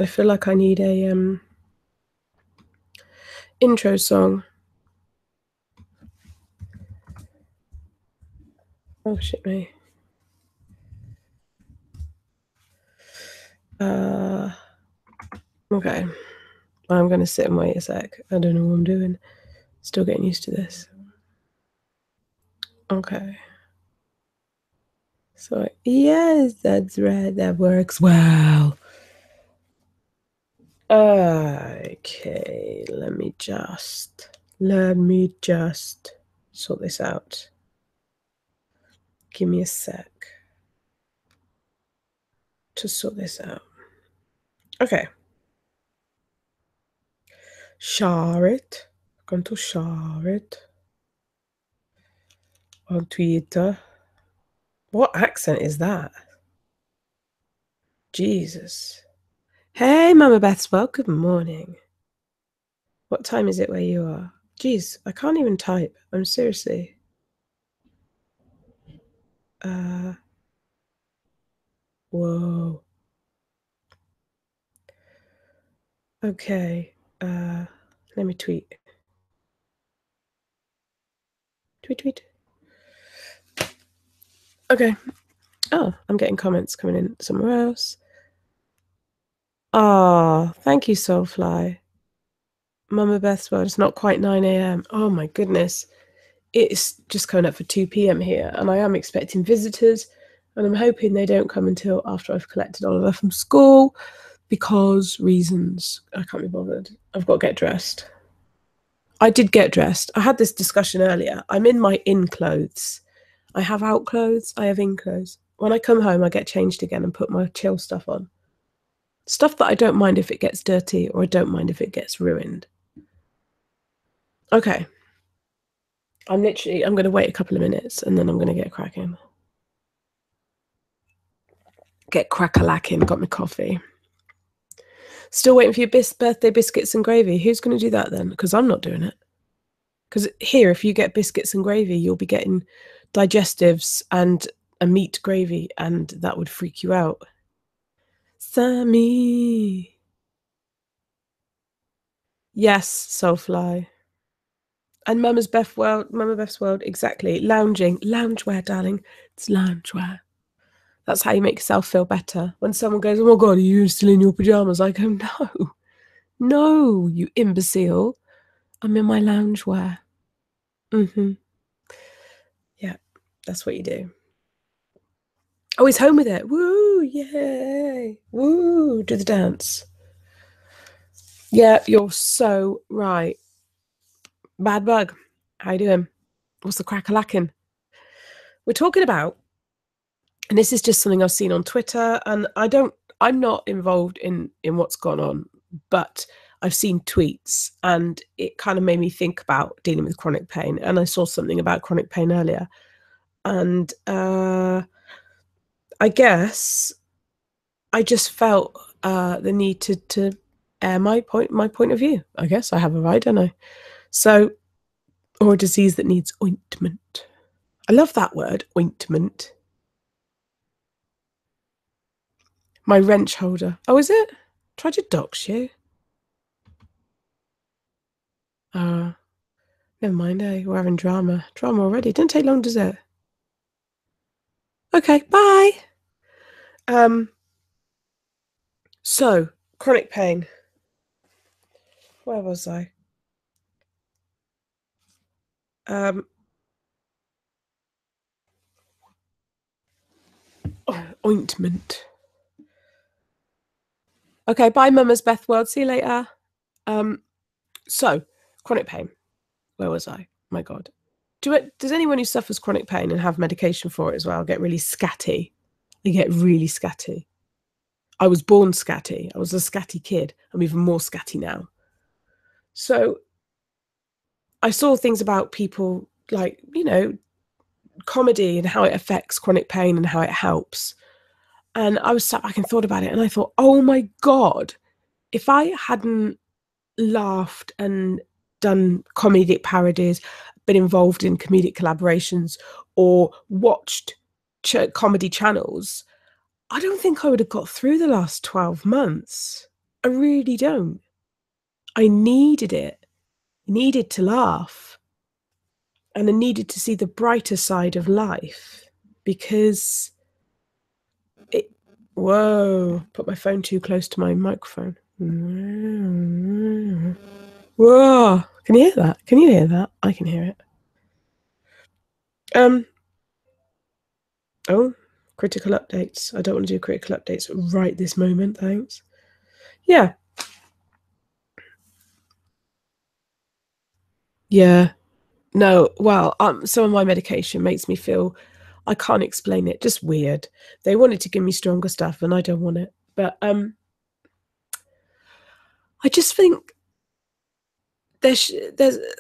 I feel like I need a intro song. Oh shit me. Okay. I'm gonna sit and wait a sec. I don't know what I'm doing. Still getting used to this. Okay. So yes, that's right. That works well. Okay, let me just sort this out. Give me a sec to sort this out. Okay. Share it. I'm going to share it on Twitter. What accent is that? Jesus. Hey, Mama Bethswell, good morning. What time is it where you are? Jeez, I can't even type. I'm seriously. Whoa. Okay. Let me tweet. Tweet. Okay. Oh, I'm getting comments coming in somewhere else. Oh, thank you, Soulfly. Mama Bethswell, it's not quite 9 a.m. Oh my goodness. It's just coming up for 2 p.m. here, and I am expecting visitors, and I'm hoping they don't come until after I've collected Oliver from school, because reasons. I can't be bothered. I've got to get dressed. I did get dressed. I had this discussion earlier. I'm in my in clothes. I have out clothes. I have in clothes. When I come home, I get changed again and put my chill stuff on. Stuff that I don't mind if it gets dirty, or I don't mind if it gets ruined. Okay. I'm going to wait a couple of minutes and then I'm going to get cracking. Get crack-a-lacking. Got my coffee. Still waiting for your birthday biscuits and gravy. Who's going to do that then? Because I'm not doing it. Because here, if you get biscuits and gravy, you'll be getting digestives and a meat gravy, and that would freak you out. Sammy. Yes, Soulfly. And Mama Beth's World, exactly. Loungewear, darling. It's loungewear. That's how you make yourself feel better. When someone goes, oh my God, are you still in your pajamas? I go, no, you imbecile. I'm in my loungewear. Yeah, that's what you do. Oh, he's home with it. Woo, yay. Woo, do the dance. Yeah, you're so right. Bad bug. How you doing? What's the crack-a-lacking? We're talking about, and this is just something I've seen on Twitter, and I'm not involved in what's gone on, but I've seen tweets, and it kind of made me think about dealing with chronic pain. And I saw something about chronic pain earlier, and I guess I just felt the need to air my point of view. I guess I have a right, don't I? So, or a disease that needs ointment. I love that word, ointment. My wrench holder. Oh, is it? Tried to dox you. Never mind, eh? We're having drama. Drama already. Didn't take long, does it? Okay, bye. So, chronic pain. Where was I? Ointment. Okay, bye, Mama's Beth World. See you later. So, chronic pain. Where was I? My God. Does anyone who suffers chronic pain and have medication for it as well get really scatty? They get really scatty. I was born scatty. I was a scatty kid. I'm even more scatty now. So I saw things about people like, comedy and how it affects chronic pain and how it helps. And I was sat back and thought about it, and I thought, oh my God, if I hadn't laughed and done comedic parodies, been involved in comedic collaborations, or watched comedy channels, I don't think I would have got through the last 12 months. I really don't. I needed it. I needed to laugh. And I needed to see the brighter side of life because it. Whoa, put my phone too close to my microphone. Whoa, can you hear that? Can you hear that? I can hear it. Oh, critical updates. I don't want to do critical updates right this moment, thanks. Yeah. Yeah. No, well, some of my medication makes me feel, I can't explain it, just weird. They wanted to give me stronger stuff and I don't want it. But I just think there's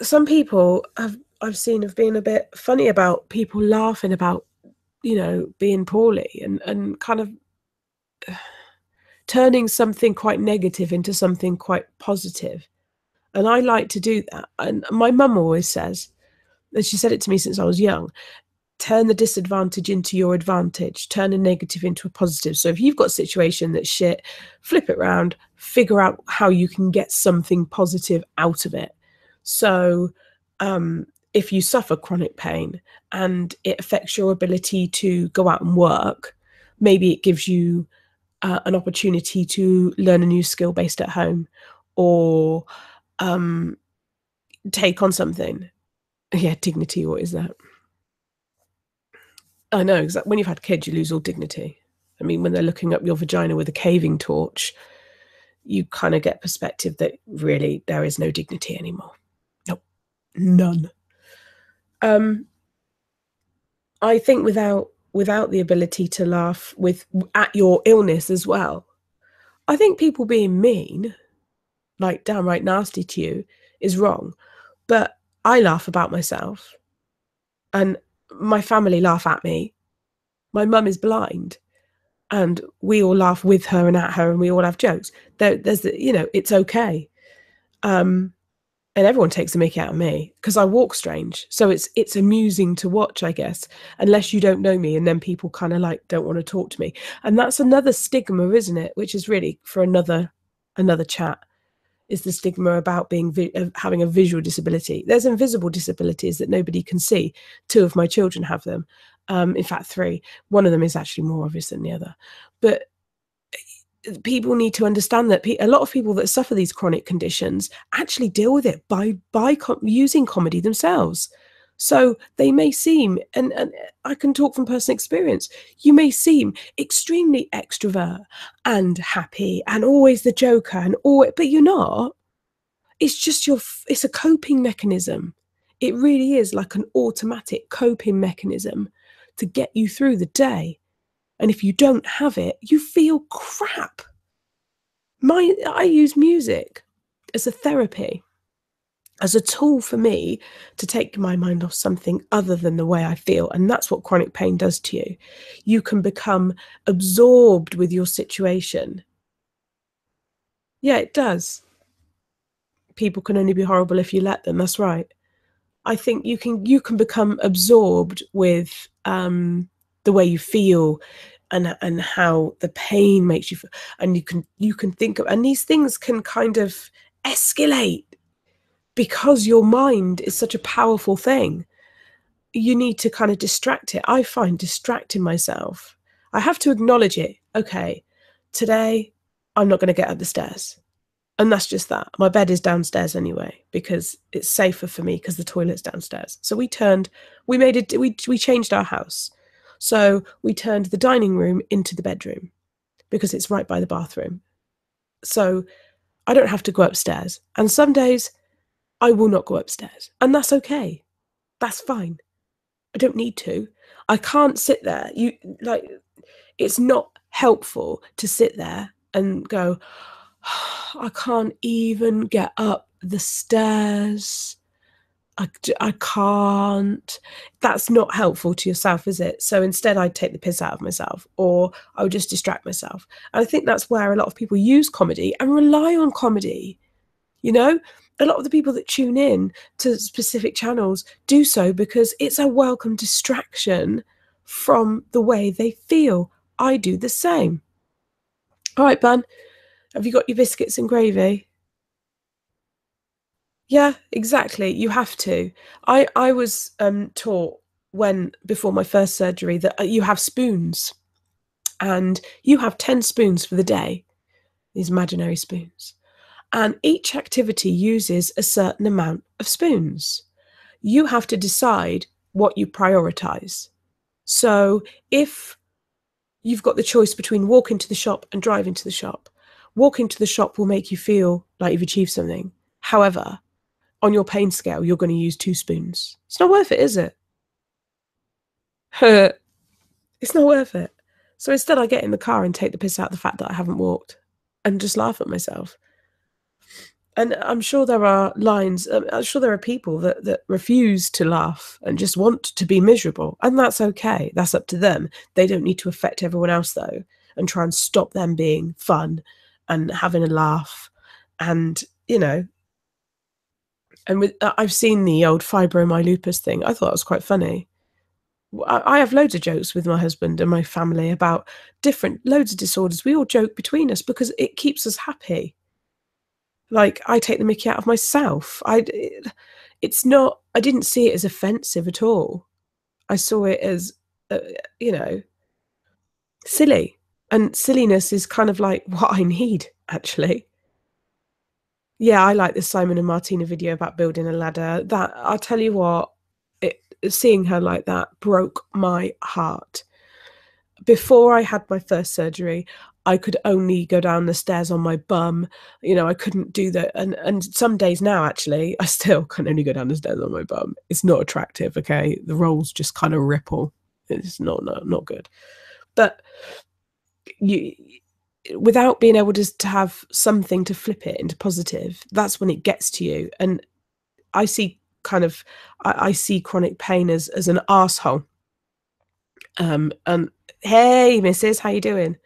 some people I've seen have been a bit funny about people laughing about, being poorly and kind of turning something quite negative into something quite positive. And I like to do that. And my mum always says, and she said it to me since I was young, turn the disadvantage into your advantage, turn a negative into a positive. So if you've got a situation that's shit, flip it around, figure out how you can get something positive out of it. So if you suffer chronic pain and it affects your ability to go out and work, maybe it gives you an opportunity to learn a new skill based at home, or take on something. Yeah, dignity, what is that? I know, exactly. When you've had kids, you lose all dignity. I mean, when they're looking up your vagina with a caving torch, you kind of get perspective that really there is no dignity anymore. Nope, none. I think without the ability to laugh at your illness as well, I think people being mean, like downright nasty to you, is wrong. But I laugh about myself, and my family laugh at me. My mum is blind, and we all laugh with her and at her, and we all have jokes. There's it's okay. And everyone takes a mickey out of me because I walk strange. So it's amusing to watch, I guess, unless you don't know me, and then people kind of like don't want to talk to me. And that's another stigma, isn't it? Which is really for another chat, is the stigma about having a visual disability. There's invisible disabilities that nobody can see. 2 of my children have them. In fact, 3. One of them is actually more obvious than the other. But people need to understand that a lot of people that suffer these chronic conditions actually deal with it by using comedy themselves. So they may seem, and I can talk from personal experience, you may seem extremely extrovert and happy and always the joker and but you're not. It's just it's a coping mechanism. It really is like an automatic coping mechanism to get you through the day. And if you don't have it, you feel crap. I use music as a therapy, as a tool for me to take my mind off something other than the way I feel. And that's what chronic pain does to you. You can become absorbed with your situation. Yeah, it does. People can only be horrible if you let them. That's right. I think you can become absorbed with the way you feel and how the pain makes you feel, and you can think of, and these things can kind of escalate because your mind is such a powerful thing. You need to kind of distract it. I find distracting myself, I have to acknowledge it. Okay, today I'm not going to get up the stairs. And that's just that. My bed is downstairs anyway, because it's safer for me because the toilet's downstairs. So we changed our house. So we turned the dining room into the bedroom because it's right by the bathroom. So I don't have to go upstairs. And some days I will not go upstairs. And that's okay. That's fine. I don't need to. I can't sit there. It's not helpful to sit there and go, I can't even get up the stairs. I can't. That's not helpful to yourself, is it? So instead, I'd take the piss out of myself, or I would just distract myself. And I think that's where a lot of people use comedy and rely on comedy. A lot of the people that tune in to specific channels do so because it's a welcome distraction from the way they feel. I do the same. All right, Ben. Have you got your biscuits and gravy? Yeah, exactly. You have to. I was taught before my first surgery that you have spoons, and you have 10 spoons for the day, these imaginary spoons. And each activity uses a certain amount of spoons. You have to decide what you prioritize. So if you've got the choice between walking to the shop and driving to the shop, walking to the shop will make you feel like you've achieved something. However, on your pain scale, you're going to use 2 spoons. It's not worth it, is it? It's not worth it. So instead, I get in the car and take the piss out of the fact that I haven't walked and just laugh at myself. And I'm sure there are I'm sure there are people that refuse to laugh and just want to be miserable. And that's okay. That's up to them. They don't need to affect everyone else, though, and try and stop them being fun and having a laugh. And, and I've seen the old fibromyalgia thing. I thought it was quite funny. I have loads of jokes with my husband and my family about loads of disorders. We all joke between us because it keeps us happy. Like, I take the mickey out of myself. I didn't see it as offensive at all. I saw it as, silly. And silliness is kind of like what I need, actually. Yeah, I like the Simon and Martina video about building a ladder. That, I'll tell you what, seeing her like that broke my heart. Before I had my first surgery, I could only go down the stairs on my bum. I couldn't do that. And some days now, actually, I still can only go down the stairs on my bum. It's not attractive, okay? The rolls just kind of ripple. It's not good. But without being able to have something to flip it into positive, that's when it gets to you. And I see I see chronic pain as an arsehole. And hey, missus, how you doing?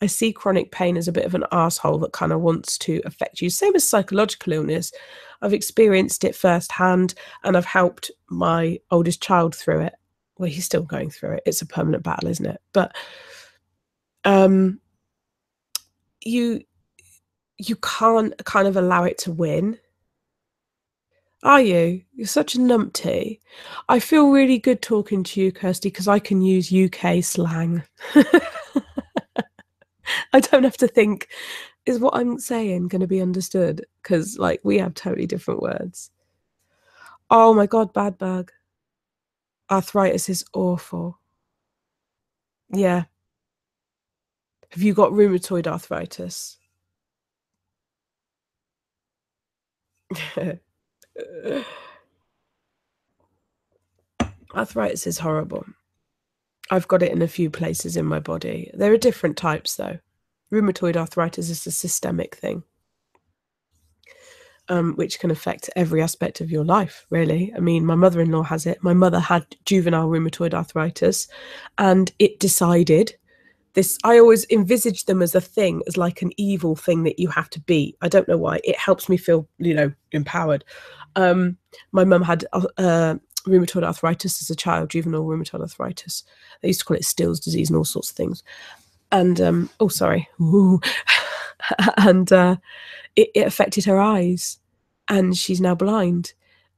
I see chronic pain as a bit of an arsehole that kind of wants to affect you. Same as psychological illness. I've experienced it firsthand, and I've helped my oldest child through it. Well, he's still going through it. It's a permanent battle, isn't it? But you can't kind of allow it to win. Are you? You're such a numpty. I feel really good talking to you, Kirsty, because I can use UK slang. I don't have to think, is what I'm saying going to be understood? Because, like, we have totally different words. Oh my God, bad bug. Arthritis is awful. Yeah. Have you got rheumatoid arthritis? Arthritis is horrible. I've got it in a few places in my body. There are different types, though. Rheumatoid arthritis is a systemic thing, which can affect every aspect of your life, really. I mean, my mother-in-law has it. My mother had juvenile rheumatoid arthritis, and it decided this. I always envisage them as a thing, as like an evil thing that you have to beat. I don't know why. It helps me feel, empowered. My mum had rheumatoid arthritis as a child, juvenile rheumatoid arthritis. They used to call it Still's disease and all sorts of things. And and it affected her eyes, and she's now blind.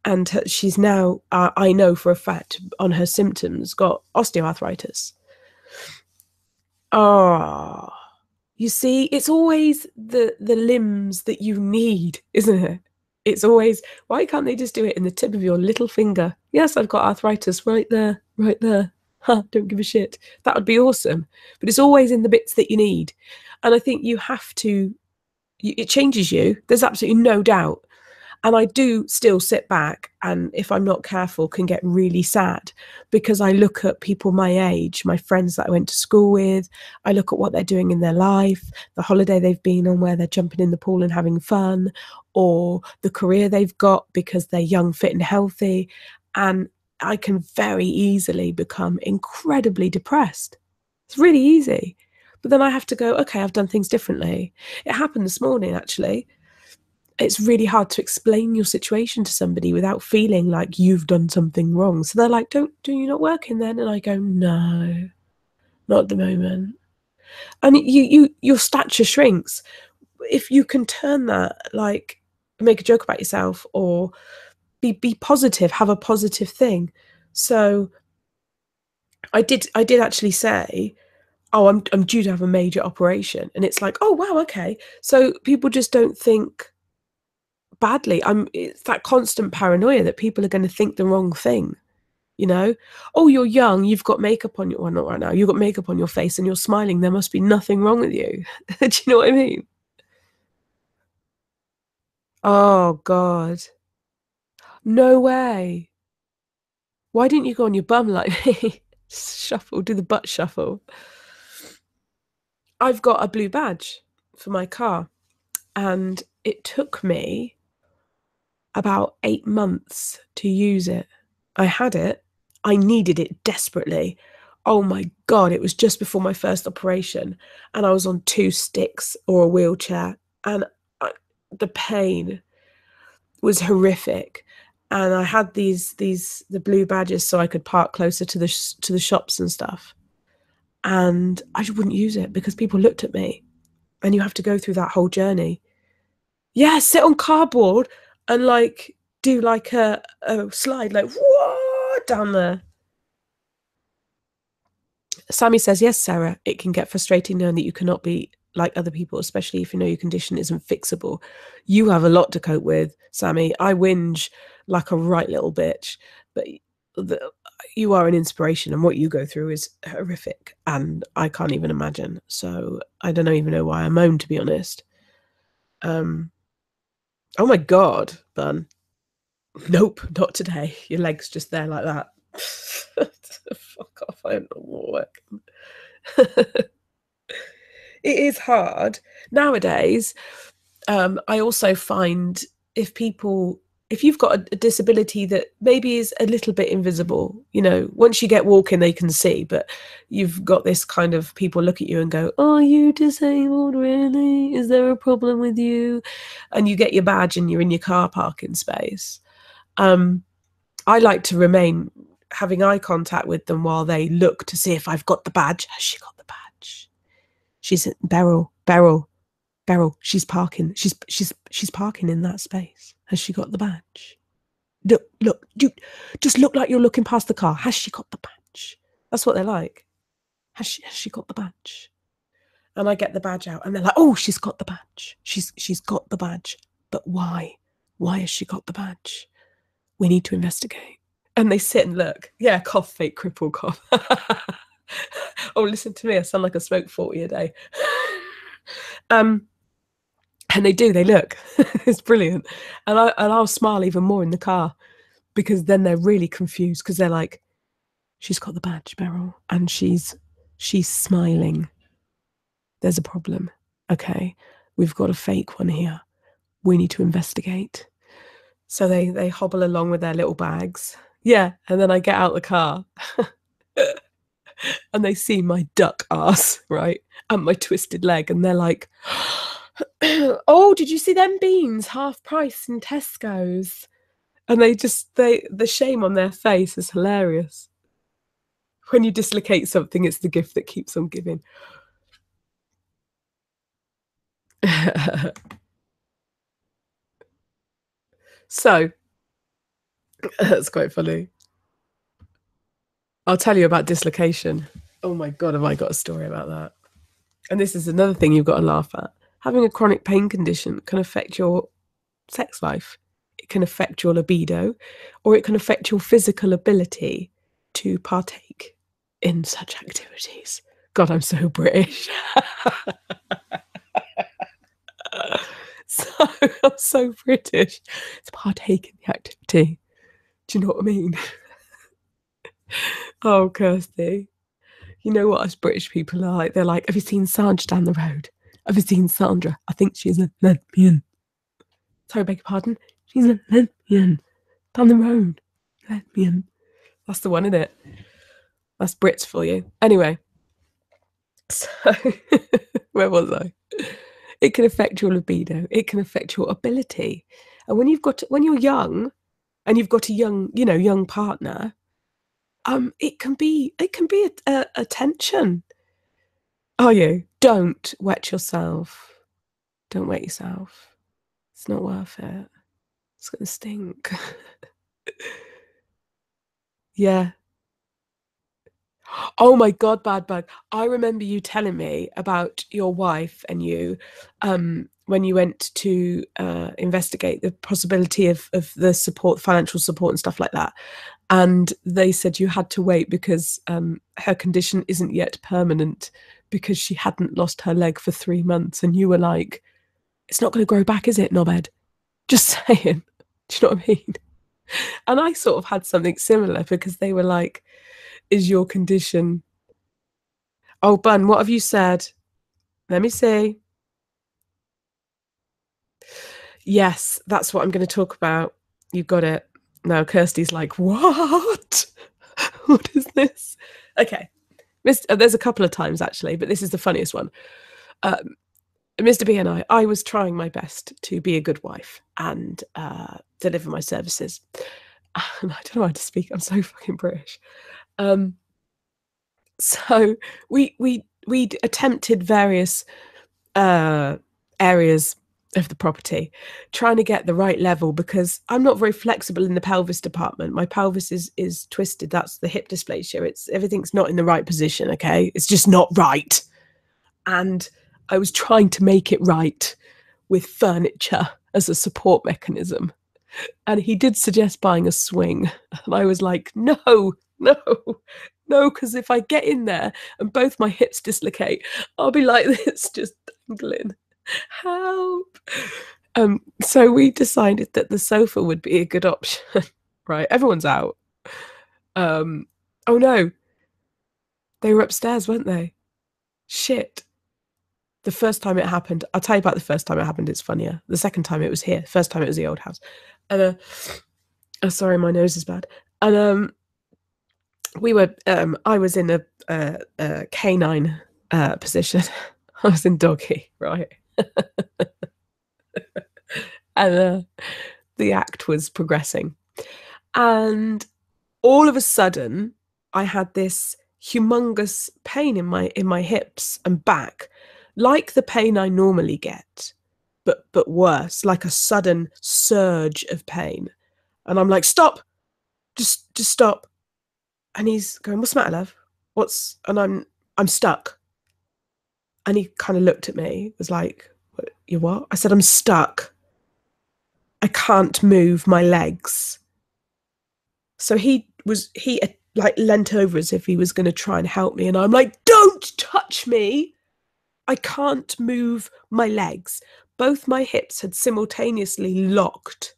And she's now, I know for a fact, on her symptoms, got osteoarthritis. Oh, you see, it's always the limbs that you need, isn't it? It's always, why can't they just do it in the tip of your little finger? Yes, I've got arthritis right there, right there. Huh, don't give a shit. That would be awesome. But it's always in the bits that you need. And I think you have to, it changes you. There's absolutely no doubt. And I do still sit back and, if I'm not careful, can get really sad because I look at people my age, my friends that I went to school with. I look at what they're doing in their life, the holiday they've been on where they're jumping in the pool and having fun, or the career they've got because they're young, fit and healthy. And I can very easily become incredibly depressed. It's really easy. But then I have to go, okay, I've done things differently. It happened this morning, actually. It's really hard to explain your situation to somebody without feeling like you've done something wrong. So they're like, do you not working then? And I go, no, not at the moment. And your stature shrinks. if you can turn that, like, make a joke about yourself, or be positive, have a positive thing. So I did actually say, oh, I'm due to have a major operation, and it's like, oh wow, okay. So people just don't think badly. It's that constant paranoia that people are going to think the wrong thing. You know, oh, you're young, you've got makeup on your, well, not right now, you've got makeup on your face and you're smiling, there must be nothing wrong with you. Do you know what I mean? Oh God, no way. Why didn't you go on your bum like me? Shuffle, do the butt shuffle. I've got a blue badge for my car, and it took me about 8 months to use it. I had it, I needed it desperately. Oh my God, it was just before my first operation, and I was on 2 sticks or a wheelchair, and the pain was horrific. And I had the blue badges so I could park closer to the shops and stuff. And I just wouldn't use it because people looked at me, and you have to go through that whole journey. Yeah, sit on cardboard and like do like a slide, like whoa, down there. Sammy says, yes, Sarah, it can get frustrating knowing that you cannot be like other people, especially if you know your condition isn't fixable. You have a lot to cope with, Sammy. I whinge like a right little bitch, but you are an inspiration, and what you go through is horrific, and I can't even imagine. So I don't even know why I moan, to be honest. Oh my God, Bun. Nope, not today. Your leg's just there like that. Fuck off, I don't know what working. It is hard. Nowadays, I also find if you've got a disability that maybe is a little bit invisible, once you get walking, they can see, but you've got this kind of people look at you and go, "Are you disabled, really? Is there a problem with you?" And you get your badge and you're in your car parking space. I like to remain having eye contact with them while they look to see if I've got the badge. Has she got the badge? She's at Beryl. She's parking. She's parking in that space. Has she got the badge? Look, you just look like you're looking past the car. Has she got the badge? That's what they're like. Has she got the badge? And I get the badge out, and they're like, "Oh, she's got the badge. She's got the badge. But why? Why has she got the badge? We need to investigate." And they sit and look. Yeah, cough, fake cripple cough. Oh, listen to me. I sound like I smoke 40 a day. And they do. They look. It's brilliant. And I'll smile even more in the car, because then they're really confused, because they're like, "She's got the badge, Beryl, and she's smiling. There's a problem. Okay, we've got a fake one here. We need to investigate." So they hobble along with their little bags. Yeah, and then I get out the car and they see my duck ass, right, and my twisted leg, and they're like, "Oh, did you see them beans half price in Tesco's?" And the shame on their face is hilarious. When you dislocate something, it's the gift that keeps on giving. So that's quite funny. I'll tell you about dislocation. Oh my God, have I got a story about that? And this is another thing you've got to laugh at. Having a chronic pain condition can affect your sex life. It can affect your libido, or it can affect your physical ability to partake in such activities. God, I'm so British. I'm so British to partake in the activity. Do you know what I mean? Oh, Kirsty. You know what us British people are like? They're like, "Have you seen Sandra down the road? Have you seen Sandra? I think she's a lesbian." Sorry, beg your pardon? "She's a lesbian. Down the road. Lesbian." That's the one, isn't it? That's Brits for you. Anyway. So, where was I? It can affect your libido. It can affect your ability. And when you're young and you've got a young partner, it can be a tension. Are you? Don't wet yourself. Don't wet yourself. It's not worth it. It's going to stink. Yeah. Oh my God, bad bug. I remember you telling me about your wife and you when you went to investigate the possibility of the support, financial support and stuff like that. And they said you had to wait because her condition isn't yet permanent because she hadn't lost her leg for 3 months. And you were like, it's not going to grow back, is it, knobhead? Just saying. Do you know what I mean? And I sort of had something similar because they were like, is your condition... Oh, Bun, what have you said? Let me see. Yes, that's what I'm going to talk about. You got it. Now, Kirsty's like, what? What is this? Okay. There's a couple of times, actually, but this is the funniest one. Mr. B and I was trying my best to be a good wife and deliver my services. And I don't know how to speak. I'm so fucking British. So we attempted various areas of the property, trying to get the right level because I'm not very flexible in the pelvis department. My pelvis is twisted. That's the hip dysplasia. Everything's not in the right position. Okay, it's just not right. And I was trying to make it right with furniture as a support mechanism. And he did suggest buying a swing. And I was like, no, because if I get in there and both my hips dislocate, I'll be like this, just dangling. Help. So we decided that the sofa would be a good option. Right, everyone's out. Oh no, they were upstairs, weren't they? Shit. The first time it happened, I'll tell you about the first time it happened, it's funnier. The second time it was here. First time it was the old house. And sorry, my nose is bad. And we were I was in a canine position. I was in doggy, right? And the act was progressing. And all of a sudden, I had this humongous pain in my hips and back, like the pain I normally get, but worse, like a sudden surge of pain. And I'm like, stop, just stop. And he's going, what's the matter, love? And I'm stuck. And he kind of looked at me, was like, you what? I said, I'm stuck. I can't move my legs. So he like leant over as if he was going to try and help me. And I'm like, don't touch me. I can't move my legs. Both my hips had simultaneously locked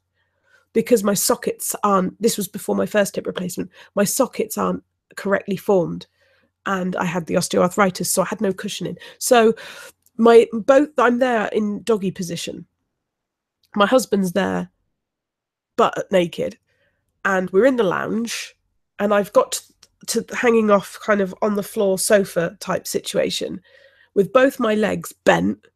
because my sockets aren't, this was before my first hip replacement, my sockets aren't correctly formed. And I had the osteoarthritis, so I had no cushioning. So I'm there in doggy position. My husband's there, butt naked. And we're in the lounge, and I've got to hanging off kind of on the floor sofa type situation with both my legs bent,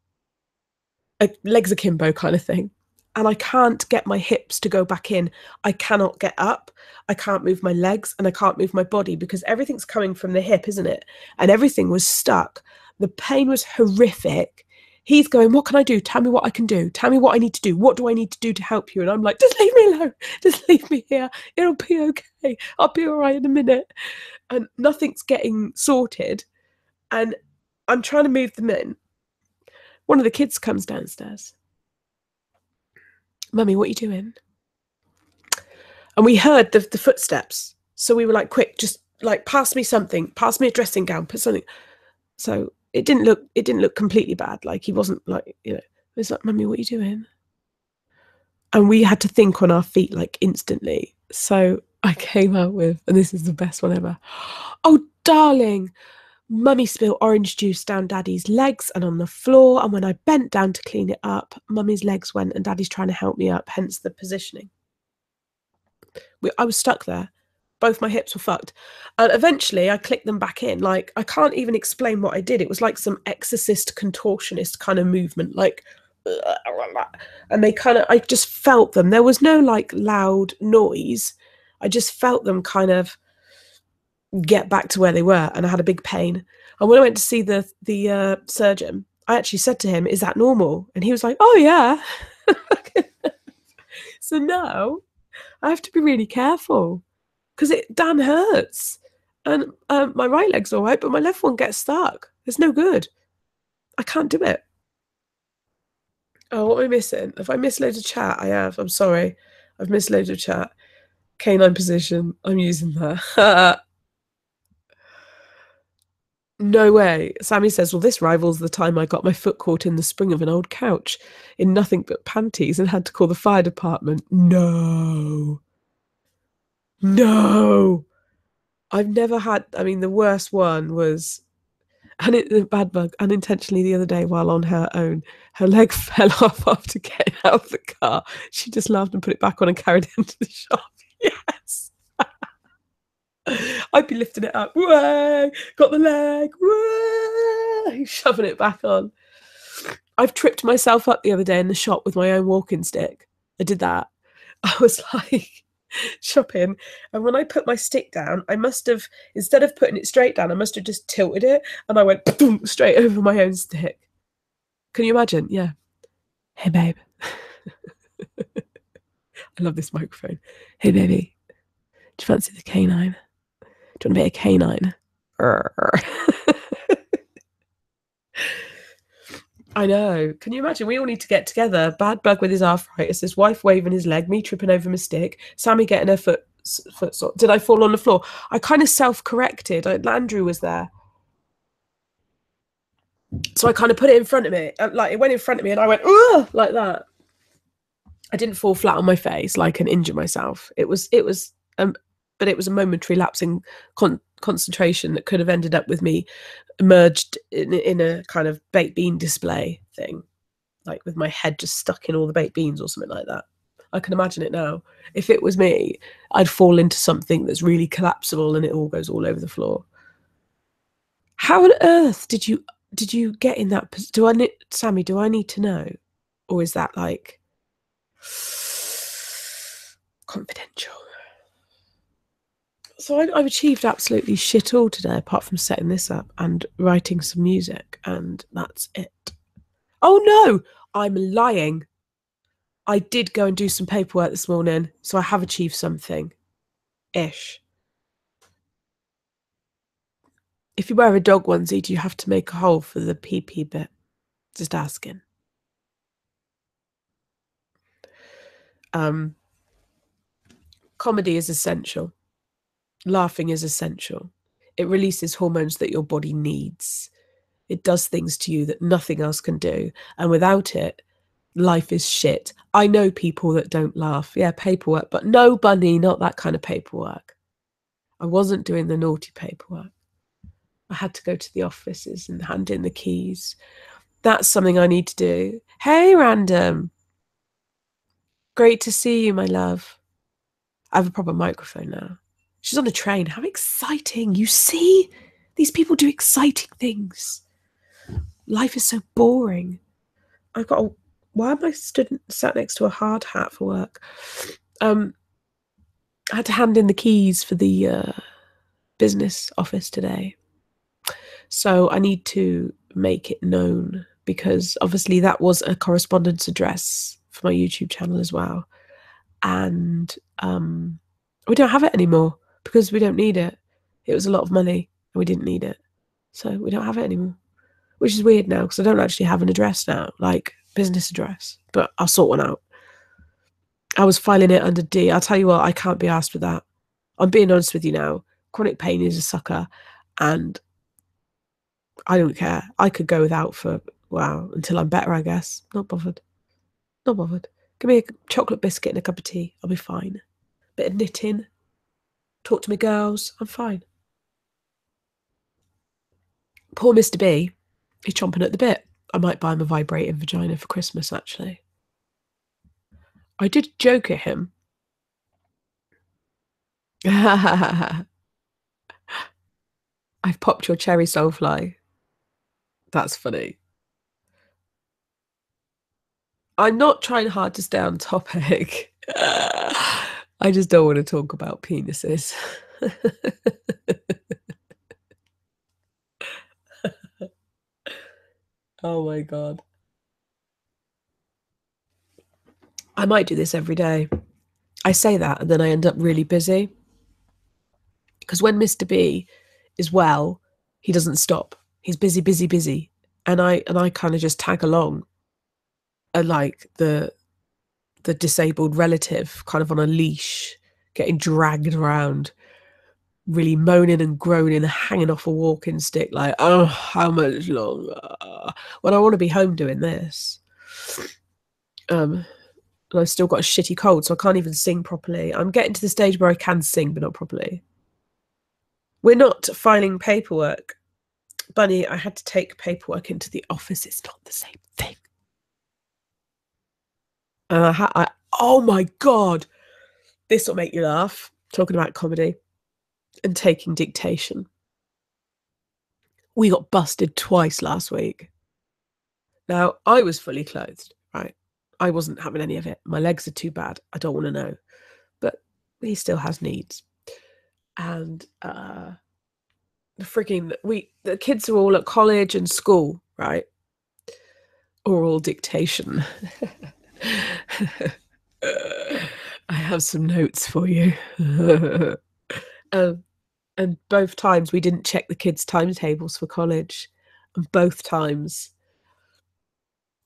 legs akimbo kind of thing. And I can't get my hips to go back in. I cannot get up. I can't move my legs and I can't move my body because everything's coming from the hip, isn't it? And everything was stuck. The pain was horrific. He's going, what can I do? Tell me what I can do. Tell me what I need to do. What do I need to do to help you? And I'm like, just leave me alone. Just leave me here. It'll be okay. I'll be all right in a minute. And nothing's getting sorted. And I'm trying to move them in. One of the kids comes downstairs. Mummy, what are you doing? And we heard the footsteps. So we were like, quick, just like pass me something. Pass me a dressing gown. Put something. So it didn't look completely bad. Like he wasn't like, you know, it was like, Mummy, what are you doing? And we had to think on our feet like instantly. So I came out with, and this is the best one ever. Oh, darling, Mummy spilled orange juice down Daddy's legs and on the floor. And when I bent down to clean it up, Mummy's legs went and Daddy's trying to help me up, hence the positioning. I was stuck there. Both my hips were fucked. And eventually I clicked them back in. Like, I can't even explain what I did. It was like some exorcist contortionist kind of movement, like, and I just felt them. There was no like loud noise. I just felt them kind of get back to where they were, and I had a big pain. And when I went to see the surgeon, I actually said to him, "Is that normal?" And he was like, "Oh yeah." So now I have to be really careful because it damn hurts. And my right leg's all right, but my left one gets stuck. It's no good. I can't do it. Oh, what am I missing? Have I missed loads of chat? I have. I'm sorry. I've missed loads of chat. Canine position. I'm using that. No way. Sammy says, well, this rivals the time I got my foot caught in the spring of an old couch in nothing but panties and had to call the fire department. No. No. I've never had, I mean, the worst one was, and the bad bug, unintentionally the other day while on her own, her leg fell off after getting out of the car. She just laughed and put it back on and carried it into the shop. Yes. I'd be lifting it up. Whoa, got the leg. Whoa, shoving it back on. I've tripped myself up the other day in the shop with my own walking stick. I did that. I was like shopping, and when I put my stick down, I must have, instead of putting it straight down, I must have just tilted it, and I went boom, straight over my own stick. Can you imagine? Yeah. Hey, babe. I love this microphone. Hey, baby. Do you fancy the canine? Do you want a bit of canine? I know. Can you imagine? We all need to get together. Bad bug with his arthritis, his wife waving his leg, me tripping over my stick, Sammy getting her foot sore. Did I fall on the floor? I kind of self-corrected. Andrew was there. So I kind of put it in front of me. Like it went in front of me and I went, ugh, like that. I didn't fall flat on my face like and injure myself. But it was a momentary lapse in concentration that could have ended up with me immersed in a kind of baked bean display thing, like with my head just stuck in all the baked beans or something like that. I can imagine it now. If it was me, I'd fall into something that's really collapsible and it all goes all over the floor. How on earth did you get in that position? Sammy, do I need to know? Or is that like confidential? So I've achieved absolutely shit all today, apart from setting this up and writing some music, and that's it. Oh no, I'm lying. I did go and do some paperwork this morning, so I have achieved something. Ish. If you wear a dog onesie, do you have to make a hole for the pee-pee bit? Just asking. Comedy is essential. Laughing is essential. It releases hormones that your body needs. It does things to you that nothing else can do. And without it, life is shit. I know people that don't laugh. Yeah, paperwork, but no, Bunny, not that kind of paperwork. I wasn't doing the naughty paperwork. I had to go to the offices and hand in the keys. That's something I need to do. Hey, Random. Great to see you, my love. I have a proper microphone now. She's on the train. How exciting. You see? These people do exciting things. Life is so boring. Why am I sat next to a hard hat for work? I had to hand in the keys for the business office today. So I need to make it known because obviously that was a correspondence address for my YouTube channel as well. And we don't have it anymore because we don't need it. It was a lot of money and we didn't need it. So we don't have it anymore, which is weird now because I don't actually have an address now, like business address, but I'll sort one out. I was filing it under D. I'll tell you what, I can't be asked with that. I'm being honest with you now. Chronic pain is a sucker and I don't care. I could go without for, wow, until I'm better, I guess. Not bothered. Not bothered. Give me a chocolate biscuit and a cup of tea. I'll be fine. Bit of knitting. Talk to my girls. I'm fine. Poor Mr. B. He's chomping at the bit. I might buy him a vibrating vagina for Christmas, actually. I did joke at him. I've popped your cherry soulfly. That's funny. I'm not trying hard to stay on topic. I just don't want to talk about penises. Oh my God. I might do this every day. I say that and then I end up really busy. Because when Mr. B is well, he doesn't stop. He's busy, busy, busy. And I kind of just tag along and like the disabled relative kind of on a leash, getting dragged around, really moaning and groaning, hanging off a walking stick, like, oh, how much longer? When I want to be home doing this. And I've still got a shitty cold, so I can't even sing properly. I'm getting to the stage where I can sing, but not properly. We're not filing paperwork. Bunny, I had to take paperwork into the office. It's not the same thing. And oh my God, this will make you laugh. Talking about comedy and taking dictation. We got busted twice last week. Now, I was fully clothed, right? I wasn't having any of it. My legs are too bad. I don't want to know. But he still has needs. And the kids are all at college and school, right? Oral dictation. I have some notes for you. And both times we didn't check the kids' timetables for college. And both times,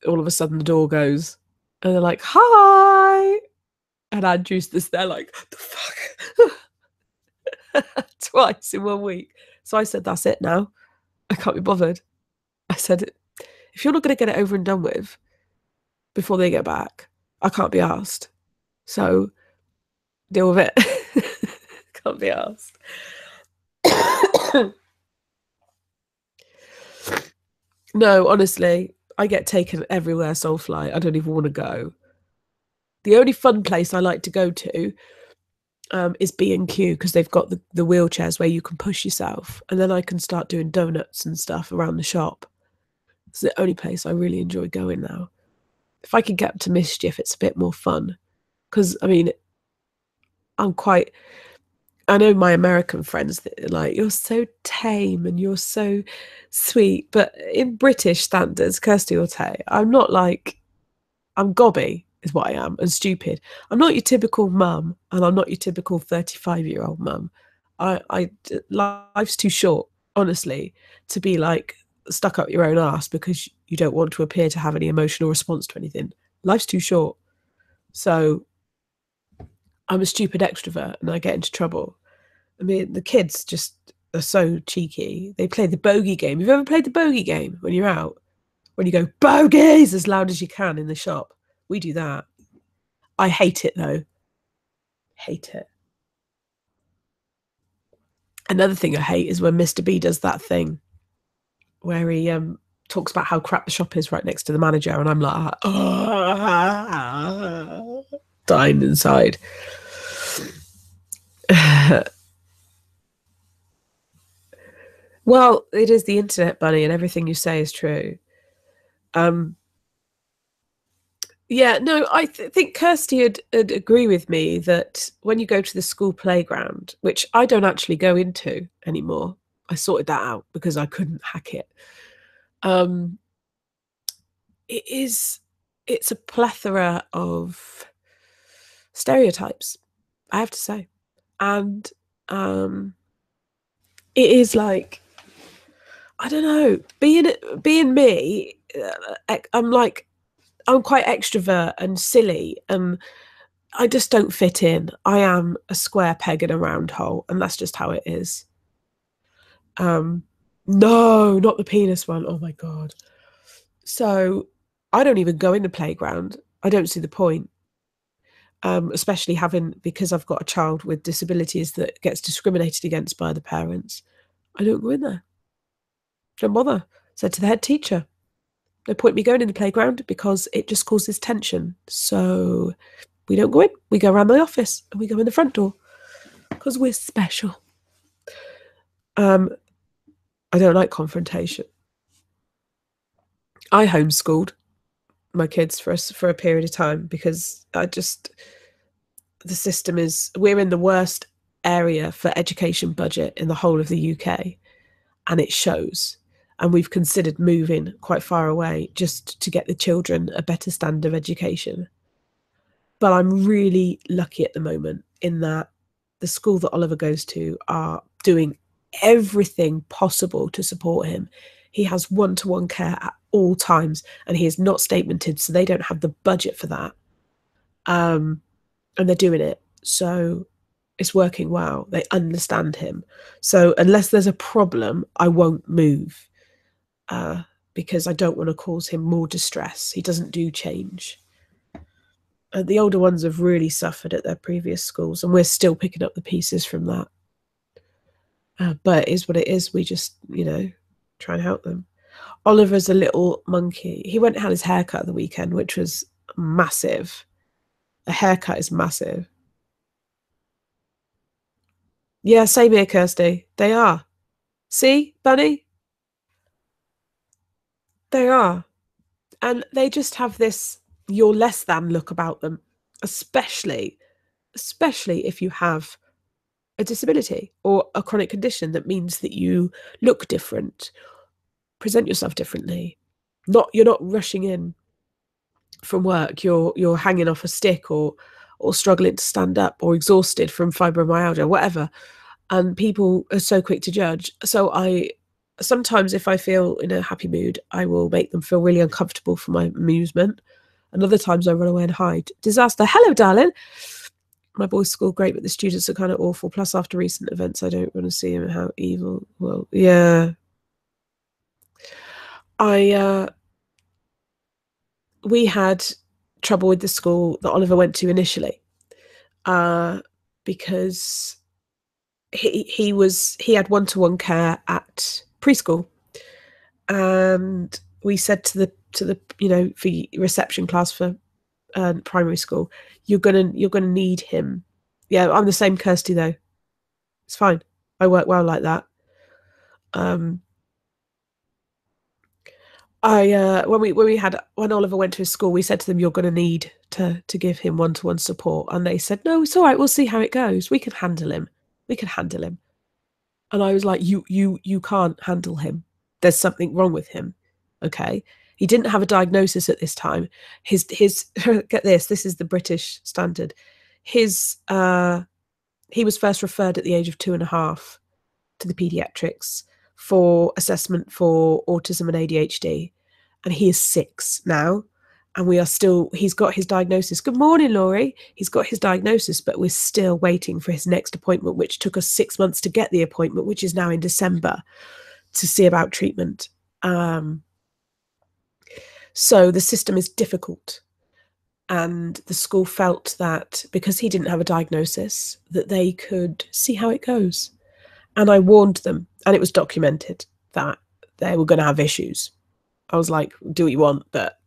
all of a sudden the door goes and they're like, hi. And Andrew's just there like, the fuck? Twice in 1 week. So I said, that's it now. I can't be bothered. I said, if you're not going to get it over and done with before they get back, I can't be asked. So deal with it. Can't be asked. No, honestly, I get taken everywhere Soulfly. I don't even want to go. The only fun place I like to go to is B&Q because they've got the wheelchairs where you can push yourself, and then I can start doing donuts and stuff around the shop. It's the only place I really enjoy going now. If I can get up to Mischief, it's a bit more fun. Because, I mean, I know my American friends that are like, you're so tame and you're so sweet. But in British standards, Kirsty or Tay, I'm not like, I'm gobby is what I am, and stupid. I'm not your typical mum, and I'm not your typical 35-year-old mum. Life's too short, honestly, to be like stuck up your own ass because you don't want to appear to have any emotional response to anything. Life's too short. So I'm a stupid extrovert and I get into trouble. I mean, the kids just are so cheeky. They play the bogey game. You've ever played the bogey game when you're out? When you go, bogeys, as loud as you can in the shop. We do that. I hate it, though. Hate it. Another thing I hate is when Mr. B does that thing where he talks about how crap the shop is right next to the manager, and I'm like, oh, dying inside. Well, it is the internet, Bunny, and everything you say is true. Yeah, no, I think Kirsty would agree with me that when you go to the school playground, which I don't actually go into anymore, I sorted that out because I couldn't hack it. It's a plethora of stereotypes, I have to say. And it is like, I don't know, being me, I'm quite extrovert and silly, and I just don't fit in. I am a square peg in a round hole, and that's just how it is. No, not the penis one. Oh my God. So I don't even go in the playground. I don't see the point. Especially because I've got a child with disabilities that gets discriminated against by the parents. I don't go in there. Don't bother. Said to the head teacher, no point me going in the playground because it just causes tension. So we don't go in. We go around the office and we go in the front door because we're special. I don't like confrontation. I homeschooled my kids for a period of time because the system we're in the worst area for education budget in the whole of the UK, and it shows. and we've considered moving quite far away just to get the children a better standard of education. But I'm really lucky at the moment in that the school that Oliver goes to are doing everything possible to support him. He has one-to-one care at all times, and he is not statemented, so they don't have the budget for that. And they're doing it. So it's working well. They understand him. So unless there's a problem, I won't move because I don't want to cause him more distress. He doesn't do change. The older ones have really suffered at their previous schools, and we're still picking up the pieces from that. But it is what it is. We just, try and help them. Oliver's a little monkey. He went and had his haircut at the weekend, which was massive. A haircut is massive. Yeah, same here, Kirsty. They are. See, Bunny? They are. And they just have this you're less than look about them, especially if you have a disability or a chronic condition that means that you look different, present yourself differently. You're not rushing in from work, you're hanging off a stick or struggling to stand up or exhausted from fibromyalgia, whatever. And people are so quick to judge. So sometimes if I feel in a happy mood, I will make them feel really uncomfortable for my amusement. And other times I run away and hide. Disaster. Hello, darling. My boys' school, great, but the students are kind of awful. Plus, after recent events, I don't want to see him how evil. Well, yeah. We had trouble with the school that Oliver went to initially because he had one-to-one care at preschool, and we said to the for reception class for primary school, you're gonna need him. Yeah, I'm the same, Kirsty, though. It's fine. I work well like that. When Oliver went to his school, we said to them, you're going to need to give him one-to-one support, and they said, no, it's all right, we'll see how it goes. We can handle him. And I was like, you can't handle him. There's something wrong with him. Okay. He didn't have a diagnosis at this time. His get this is the British standard. He was first referred at the age of 2.5 to the pediatrics for assessment for autism and ADHD. And he is 6 now. And he's got his diagnosis. Good morning, Laurie. He's got his diagnosis, but we're still waiting for his next appointment, which took us 6 months to get the appointment, which is now in December, to see about treatment. So the system is difficult. And the school felt that because he didn't have a diagnosis, that they could see how it goes. And I warned them, and it was documented, that they were going to have issues. I was like, do what you want, but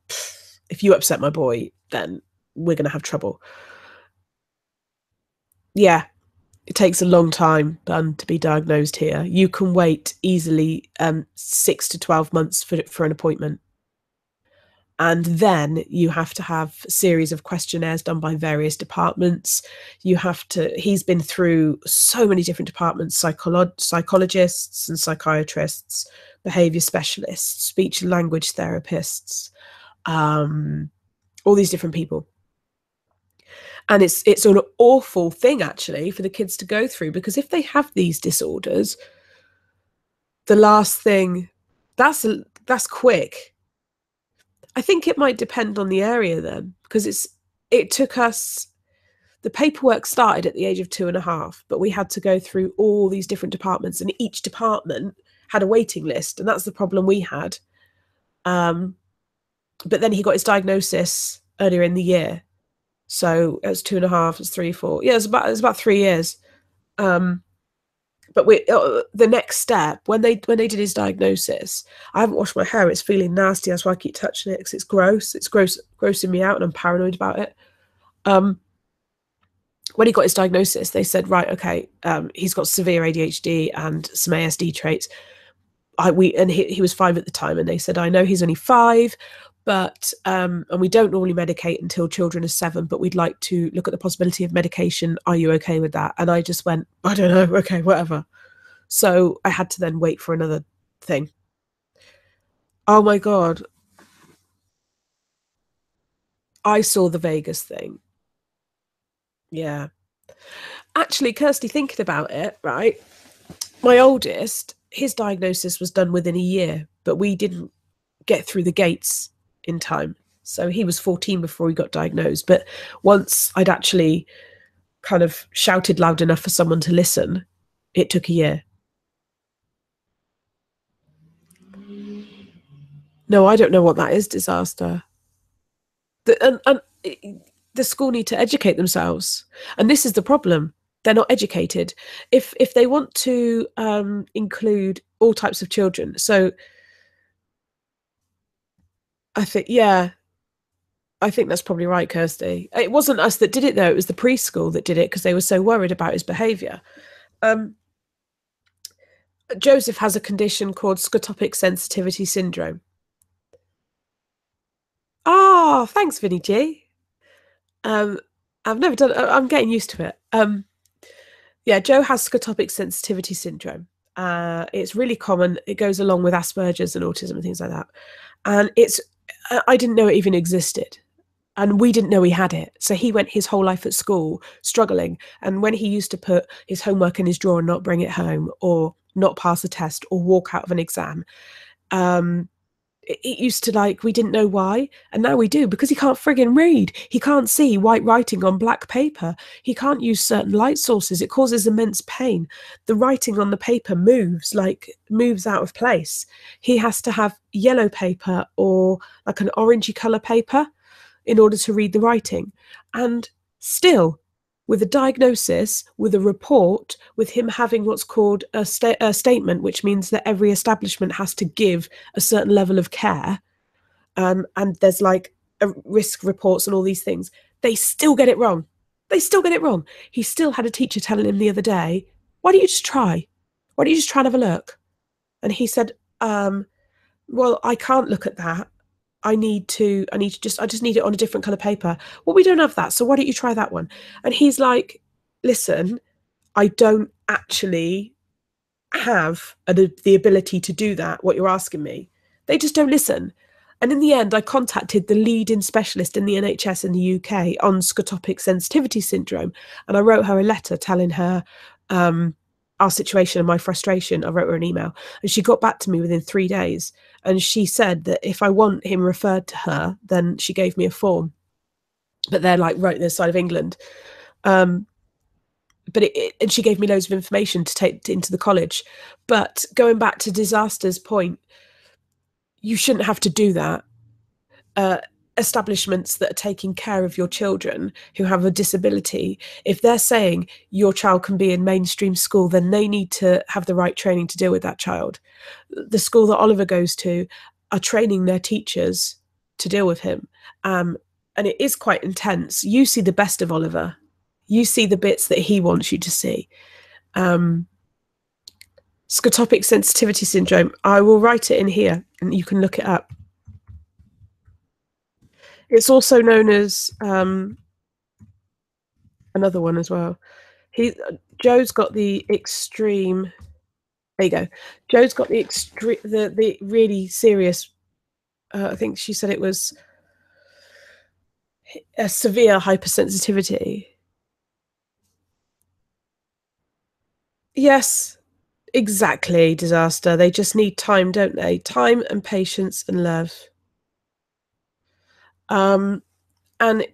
if you upset my boy, then we're going to have trouble. Yeah, it takes a long time, Ben, to be diagnosed here. You can wait easily 6 to 12 months for an appointment. And then you have to have a series of questionnaires done by various departments. He's been through so many different departments, psychologists and psychiatrists, behavior specialists, speech and language therapists, all these different people. And it's an awful thing, actually, for the kids to go through, because if they have these disorders, the last thing, that's quick. I think it might depend on the area then, because it took us, the paperwork started at the age of 2.5, but we had to go through all these different departments, and each department had a waiting list, and that's the problem we had. But then he got his diagnosis earlier in the year. So it was 2.5, it's 3, 4. Yeah, it was about 3 years. But the next step, when they did his diagnosis, I haven't washed my hair. It's feeling nasty. That's why I keep touching it, because it's gross. It's grossing me out, and I'm paranoid about it. When he got his diagnosis, they said, right, okay, he's got severe ADHD and some ASD traits. He was 5 at the time, and they said, I know he's only 5, but and we don't normally medicate until children are 7, but we'd like to look at the possibility of medication. Are you okay with that? And I just went, I don't know, okay, whatever. So I had to then wait for another thing. Oh my God. I saw the Vegas thing. Yeah. Actually, Kirsty, thinking about it, right? My oldest, his diagnosis was done within a year, but we didn't get through the gates in time. So he was 14 before he got diagnosed. But once I'd actually kind of shouted loud enough for someone to listen, it took a year. No, I don't know what that is, disaster. And the school need to educate themselves. And this is the problem. They're not educated. If they want to include all types of children, so I think, yeah, I think that's probably right, Kirsty. It wasn't us that did it though; it was the preschool that did it because they were so worried about his behaviour. Um, Joseph has a condition called scotopic sensitivity syndrome. Oh, thanks, Vinny G. Um, I've never done. I'm getting used to it. Yeah, Joe has scotopic sensitivity syndrome. It's really common. It goes along with Asperger's and autism and things like that. And I didn't know it even existed. And we didn't know he had it. So he went his whole life at school struggling. And when he used to put his homework in his drawer and not bring it home, or not pass a test, or walk out of an exam, it used to, like, we didn't know why, and now we do, because he can't friggin' read. He can't see white writing on black paper. He can't use certain light sources. It causes immense pain. The writing on the paper moves out of place. He has to have yellow paper or like an orangey color paper in order to read the writing. And still, with a diagnosis, with a report, with him having what's called a statement, which means that every establishment has to give a certain level of care, and there's like risk reports and all these things, they still get it wrong. They still get it wrong. He still had a teacher telling him the other day, why don't you just try? Why don't you just try and have a look? And he said, well, I can't look at that. I just need it on a different color paper. Well, we don't have that. So why don't you try that one? And he's like, listen, I don't actually have the ability to do that, what you're asking me. They just don't listen. And in the end, I contacted the leading specialist in the NHS in the UK on scotopic sensitivity syndrome. And I wrote her a letter telling her our situation and my frustration. I wrote her an email, and she got back to me within 3 days. And she said that if I want him referred to her, then she gave me a form. But they're like right this side of England. And she gave me loads of information to take into the college. But going back to Disaster's point, you shouldn't have to do that. Establishments that are taking care of your children who have a disability, if they're saying your child can be in mainstream school, then they need to have the right training to deal with that child. The school that Oliver goes to are training their teachers to deal with him. And it is quite intense. You see the best of Oliver. You see the bits that he wants you to see. Scotopic sensitivity syndrome, I will write it in here and you can look it up. It's also known as another one as well. Joe's got the extreme. There you go. Joe's got the extreme, the really serious. I think she said it was a severe hypersensitivity. Yes, exactly. Disaster. They just need time, don't they? Time and patience and love. And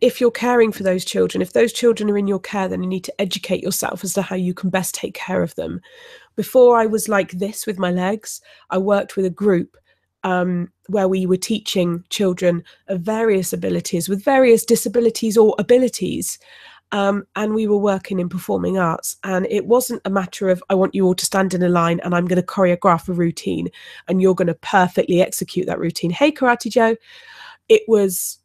if you're caring for those children, if those children are in your care, then you need to educate yourself as to how you can best take care of them. Before I was like this with my legs, I worked with a group where we were teaching children of various abilities, with various disabilities or abilities. And we were working in performing arts. And it wasn't a matter of, I want you all to stand in a line and I'm going to choreograph a routine and you're going to perfectly execute that routine. Hey, Karate Joe. It was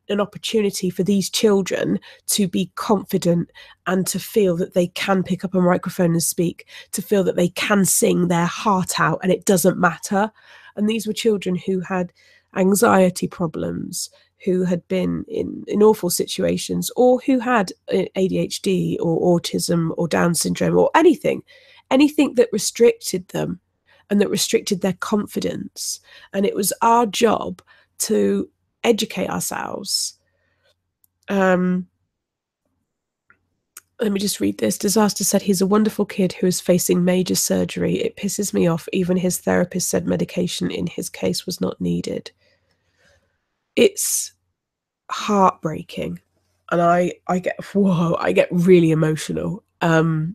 an opportunity for these children to be confident and to feel that they can pick up a microphone and speak, to feel that they can sing their heart out and it doesn't matter. And these were children who had anxiety problems, who had been in awful situations, or who had ADHD or autism or Down syndrome or anything that restricted them. and that restricted their confidence. And it was our job to educate ourselves. Let me just read this. Disaster said he's a wonderful kid who is facing major surgery. It pisses me off. Even his therapist said medication in his case was not needed. It's heartbreaking. And I get, whoa, I get really emotional. Oh,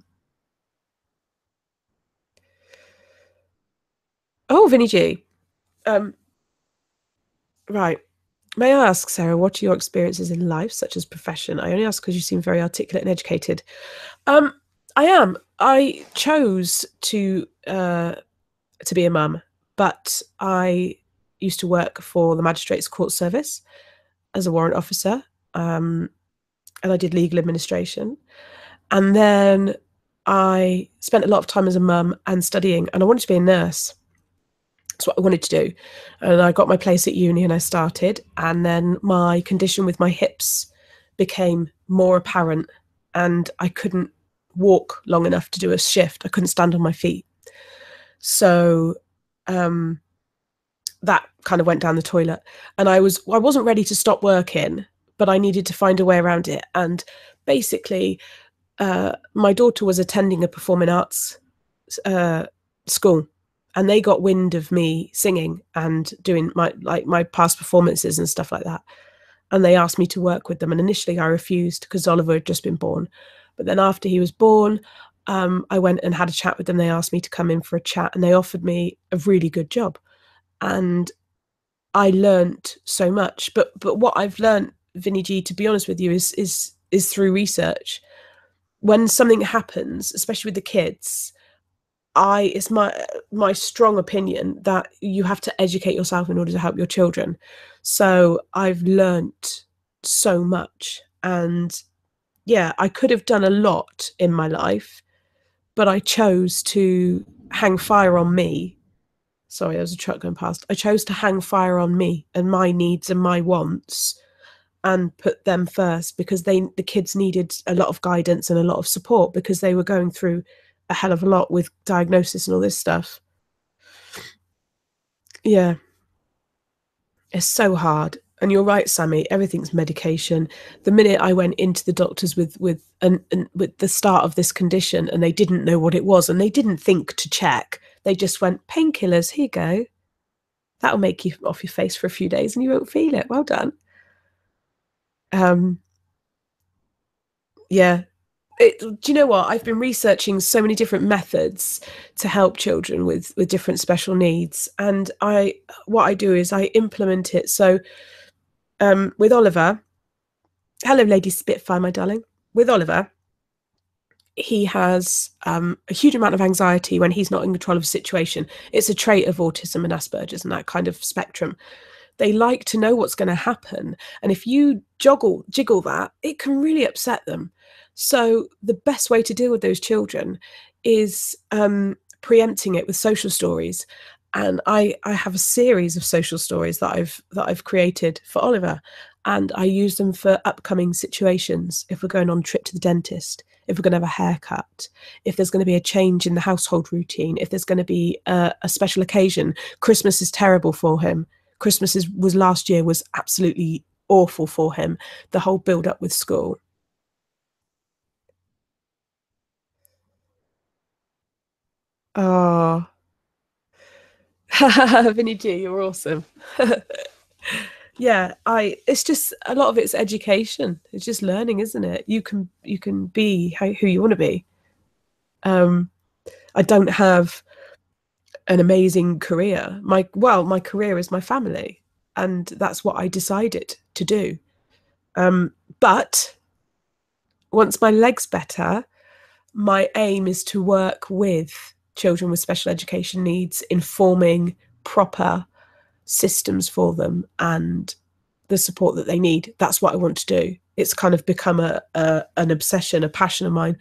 Vinny G. Right. May I ask, Sarah, what are your experiences in life, such as profession? I only ask because you seem very articulate and educated. I am. I chose to be a mum, but I used to work for the Magistrates Court Service as a warrant officer, and I did legal administration. And then I spent a lot of time as a mum and studying, and I wanted to be a nurse. That's what I wanted to do. And I got my place at uni and I started, and then my condition with my hips became more apparent and I couldn't walk long enough to do a shift. I couldn't stand on my feet. So that kind of went down the toilet, and I wasn't ready to stop working, but I needed to find a way around it. And basically, my daughter was attending a performing arts school, and they got wind of me singing and doing my past performances and stuff like that. And they asked me to work with them. And initially I refused because Oliver had just been born. But then after he was born, I went and had a chat with them. They asked me to come in for a chat, and they offered me a really good job. And I learned so much. But what I've learned, Vinny G, to be honest with you, is through research. When something happens, especially with the kids, it's my strong opinion that you have to educate yourself in order to help your children. So I've learnt so much, and yeah, I could have done a lot in my life, but I chose to hang fire on me. Sorry, there was a truck going past. I chose to hang fire on me and my needs and my wants, and put them first, because the kids needed a lot of guidance and a lot of support, because they were going through a hell of a lot with diagnosis and all this stuff. Yeah. It's so hard. And you're right, Sammy, everything's medication. The minute I went into the doctors with the start of this condition, and they didn't know what it was, and they didn't think to check, they just went, painkillers, here you go. That'll make you off your face for a few days and you won't feel it. Well done. Yeah. Do you know what? I've been researching so many different methods to help children with different special needs, and what I do is I implement it. So with Oliver, hello, Lady Spitfire, my darling. With Oliver, he has a huge amount of anxiety when he's not in control of a situation. It's a trait of autism and Asperger's and that kind of spectrum. They like to know what's going to happen, and if you jiggle that, it can really upset them. So the best way to deal with those children is preempting it with social stories. And I have a series of social stories that I've created for Oliver, and I use them for upcoming situations. If we're going on a trip to the dentist, if we're going to have a haircut, if there's going to be a change in the household routine, if there's going to be a special occasion. Christmas is terrible for him. Christmas was last year was absolutely awful for him. The whole build up with school. Oh, Vinny G, you're awesome. Yeah, it's just a lot of it's education. It's just learning, isn't it? You can be who you want to be. I don't have an amazing career. My career is my family, and that's what I decided to do. But once my leg's better, my aim is to work with children with special education needs, informing proper systems for them and the support that they need. That's what I want to do. It's kind of become an obsession, a passion of mine.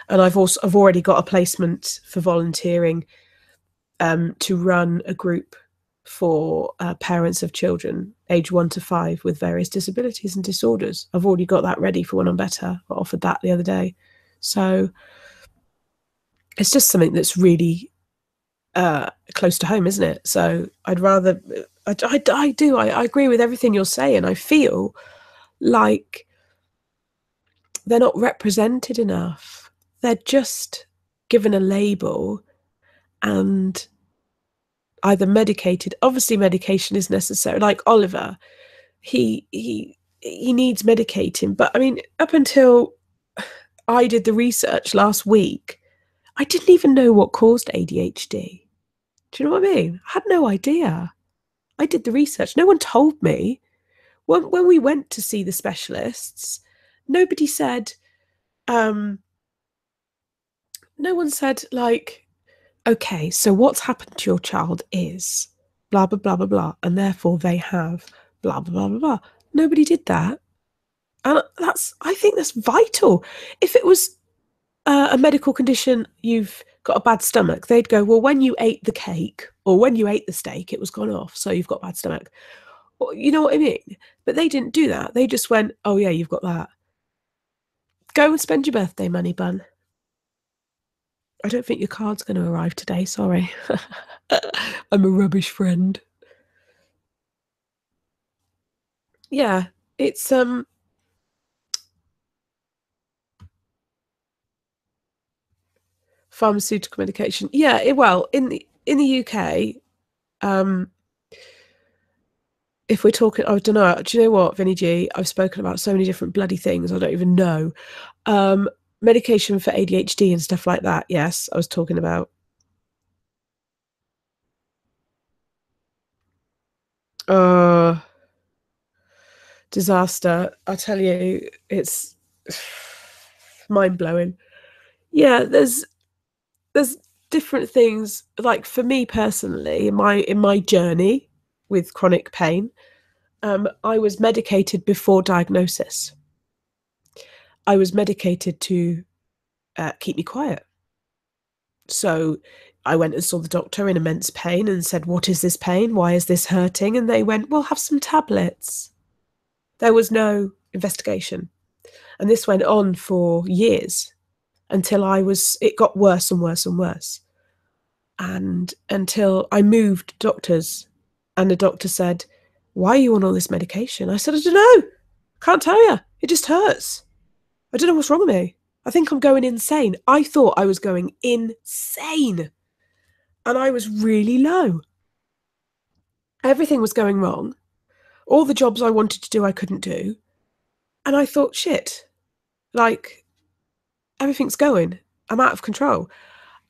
And I've already got a placement for volunteering to run a group for parents of children age 1 to 5 with various disabilities and disorders. I've already got that ready for when I'm better. I offered that the other day. So it's just something that's really close to home, isn't it? So I'd rather. I agree with everything you're saying. I feel like they're not represented enough. They're just given a label and either medicated. Obviously, medication is necessary. Like Oliver, he needs medicating. But I mean, up until I did the research last week, I didn't even know what caused ADHD. Do you know what I mean? I had no idea. I did the research. No one told me. When we went to see the specialists, nobody said, no one said, like, okay, so what's happened to your child is blah, blah, blah, blah, blah, and therefore they have blah, blah, blah, blah, blah. Nobody did that. And I think that's vital. If it was a medical condition, you've got a bad stomach, they'd go, well, when you ate the cake or when you ate the steak, it was gone off, so you've got bad stomach. You know what I mean? But they didn't do that. They just went, oh yeah, you've got that. Go and spend your birthday money, bun. I don't think your card's going to arrive today, sorry. I'm a rubbish friend. Yeah, it's pharmaceutical medication. Yeah, well, in the UK, if we're talking, I don't know. Do you know what, Vinny G? I've spoken about so many different bloody things. I don't even know. Medication for ADHD and stuff like that. Yes, I was talking about. Disaster. I tell you, it's mind blowing. Yeah, there's different things. Like for me personally, in my journey with chronic pain, I was medicated before diagnosis. I was medicated to keep me quiet. So I went and saw the doctor in immense pain and said, what is this pain? Why is this hurting? And they went, well, have some tablets. There was no investigation. And this went on for years until it got worse and worse and worse. And until I moved doctors and the doctor said, why are you on all this medication? I said, I don't know. Can't tell you. It just hurts. I don't know what's wrong with me. I think I'm going insane. I thought I was going insane. And I was really low. Everything was going wrong. All the jobs I wanted to do, I couldn't do. And I thought, shit, like, everything's going. I'm out of control.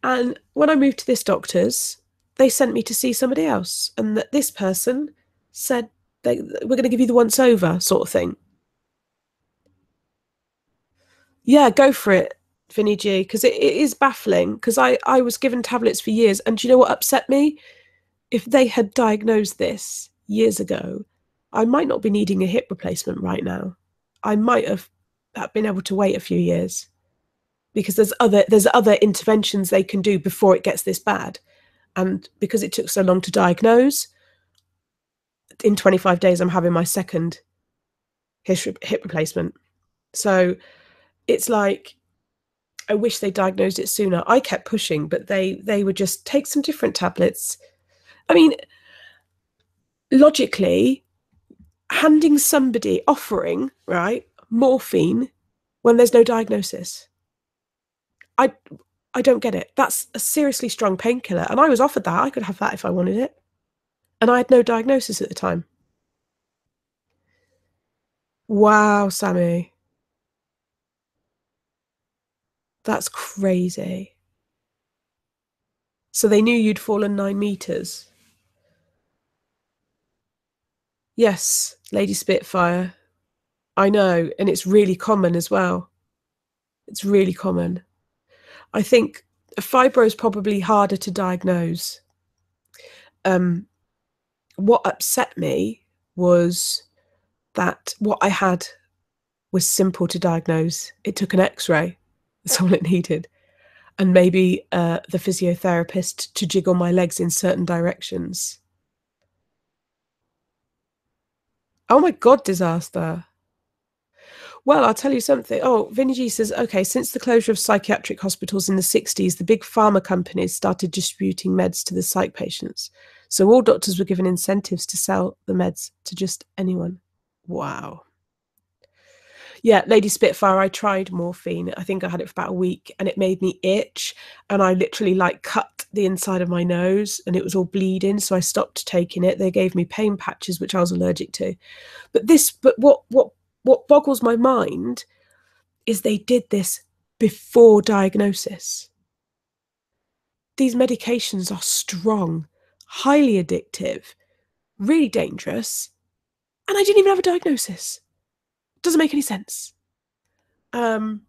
And when I moved to this doctor's, they sent me to see somebody else. And that this person said, we're going to give you the once over sort of thing. Yeah, go for it, Vinny G, because it is baffling. Because I was given tablets for years. And do you know what upset me? If they had diagnosed this years ago, I might not be needing a hip replacement right now. I might have been able to wait a few years because there's other interventions they can do before it gets this bad. And because it took so long to diagnose, in 25 days, I'm having my second hip replacement. So it's like, I wish they diagnosed it sooner. I kept pushing, but they would just take some different tablets. I mean, logically, handing somebody, offering, right, morphine when there's no diagnosis. I don't get it. That's a seriously strong painkiller. And I was offered that. I could have that if I wanted it. And I had no diagnosis at the time. Wow, Sammy. That's crazy. So they knew you'd fallen 9 meters. Yes, Lady Spitfire. I know. And it's really common as well. It's really common. I think fibro is probably harder to diagnose. What upset me was that what I had was simple to diagnose. It took an X-ray. That's all it needed. And maybe the physiotherapist to jiggle my legs in certain directions. Oh my God, disaster. Well, I'll tell you something. Oh, Vinny G says, okay, since the closure of psychiatric hospitals in the 60s, the big pharma companies started distributing meds to the psych patients. So all doctors were given incentives to sell the meds to just anyone. Wow. Yeah, Lady Spitfire, I tried morphine. I think I had it for about a week and it made me itch. And I literally like cut the inside of my nose and it was all bleeding. So I stopped taking it. They gave me pain patches, which I was allergic to. But what boggles my mind is they did this before diagnosis. These medications are strong, highly addictive, really dangerous, and I didn't even have a diagnosis. Doesn't make any sense. And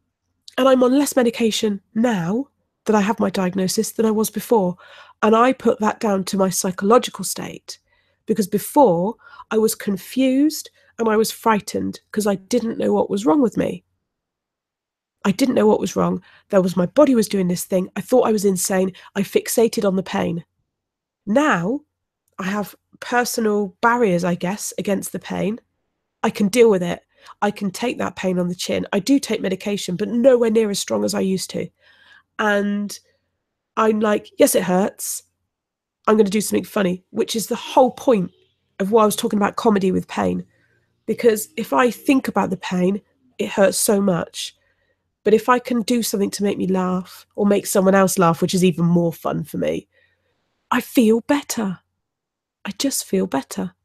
I'm on less medication now that I have my diagnosis than I was before. And I put that down to my psychological state, because before I was confused and I was frightened because I didn't know what was wrong with me. I didn't know what was wrong. My body was doing this thing. I thought I was insane. I fixated on the pain. Now I have personal barriers, I guess, against the pain. I can deal with it. I can take that pain on the chin. I do take medication, but nowhere near as strong as I used to. And I'm like, yes, it hurts. I'm going to do something funny, which is the whole point of why I was talking about comedy with pain. Because if I think about the pain, it hurts so much. But if I can do something to make me laugh or make someone else laugh, which is even more fun for me, I feel better. I just feel better.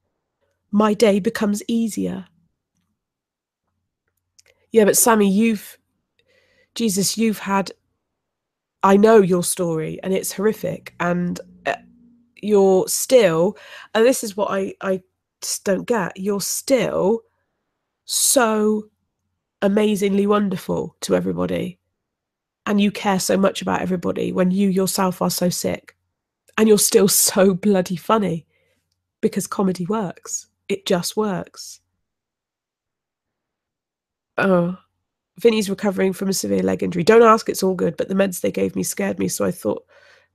My day becomes easier. Yeah, but Sammy, you've had, I know your story and it's horrific, and you're still, and this is what I just don't get, you're still so amazingly wonderful to everybody. And you care so much about everybody when you yourself are so sick. And you're still so bloody funny, because comedy works. It just works. Oh, Vinny's recovering from a severe leg injury. Don't ask, it's all good. But the meds they gave me scared me, so I thought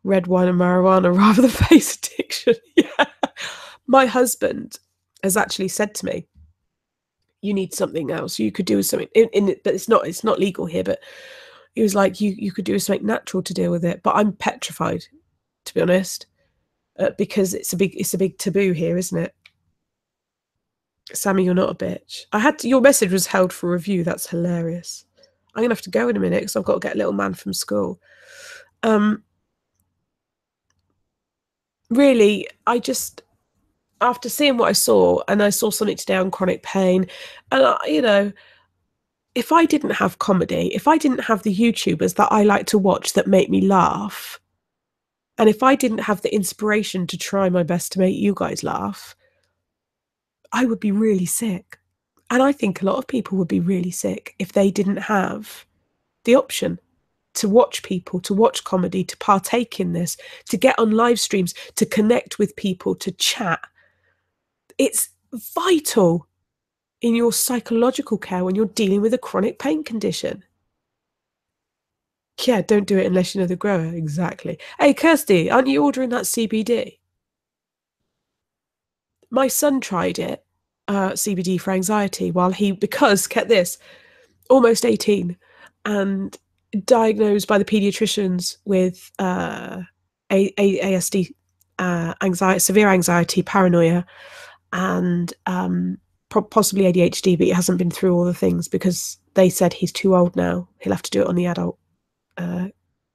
red wine and marijuana rather than face addiction. Yeah. My husband has actually said to me, you need something else. You could do something but it's not legal here, but he was like, you could do something natural to deal with it. But I'm petrified, to be honest, because it's a big taboo here, isn't it? Sammy, you're not a bitch. Your message was held for review. That's hilarious. I'm gonna have to go in a minute because I've got to get little man from school. Really, I just, after seeing what I saw, and I saw something today on chronic pain, and if I didn't have comedy, if I didn't have the YouTubers that I like to watch that make me laugh, and if I didn't have the inspiration to try my best to make you guys laugh, I would be really sick. And I think a lot of people would be really sick if they didn't have the option to watch people, to watch comedy, to partake in this, to get on live streams, to connect with people, to chat. It's vital in your psychological care when you're dealing with a chronic pain condition. Yeah, don't do it unless you know the grower. Exactly. Hey, Kirsty, aren't you ordering that CBD? My son tried it, CBD for anxiety, because, get this, almost 18 and diagnosed by the pediatricians with ASD, anxiety, severe anxiety, paranoia, and possibly ADHD, but he hasn't been through all the things because they said he's too old now. He'll have to do it on the adult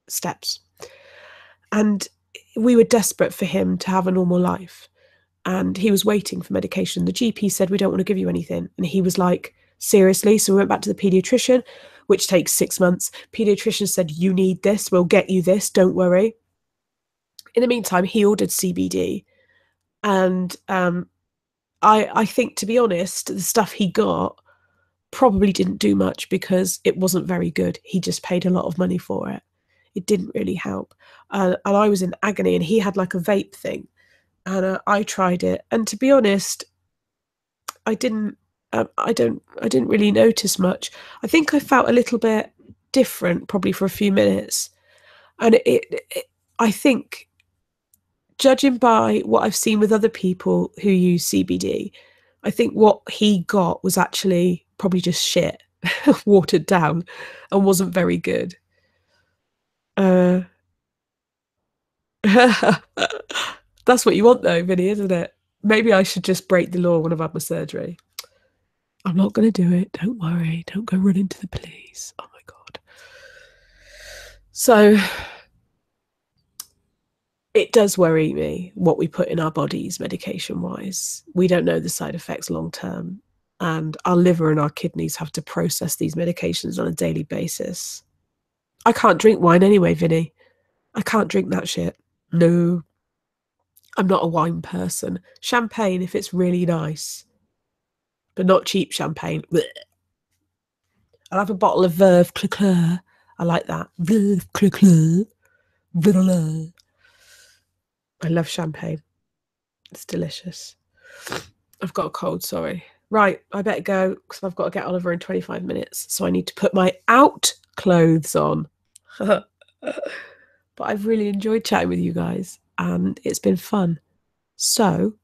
steps. And we were desperate for him to have a normal life. And he was waiting for medication. The GP said, we don't want to give you anything. And he was like, seriously? So we went back to the pediatrician, which takes 6 months. Pediatrician said, you need this. We'll get you this. Don't worry. In the meantime, he ordered CBD. And I think, to be honest, the stuff he got probably didn't do much because it wasn't very good. He just paid a lot of money for it. It didn't really help. And I was in agony, and he had like a vape thing. And I tried it, and to be honest, I didn't really notice much. I think I felt a little bit different, probably for a few minutes, and I think, judging by what I've seen with other people who use CBD, I think what he got was actually probably just shit. watered down and wasn't very good. That's what you want though, Vinny, isn't it? Maybe I should just break the law when I've had my surgery. I'm not going to do it. Don't worry. Don't go run into the police. Oh my God. So it does worry me what we put in our bodies medication wise. We don't know the side effects long term. And our liver and our kidneys have to process these medications on a daily basis. I can't drink wine anyway, Vinny. I can't drink that shit. No. I'm not a wine person. Champagne if it's really nice, but not cheap champagne. Blech. I'll have a bottle of Veuve Clicquot. I like that. Veuve Clicquot. I love champagne. It's delicious. I've got a cold, sorry. Right, I better go because I've got to get Oliver in 25 minutes. So I need to put my out clothes on. But I've really enjoyed chatting with you guys and it's been fun. So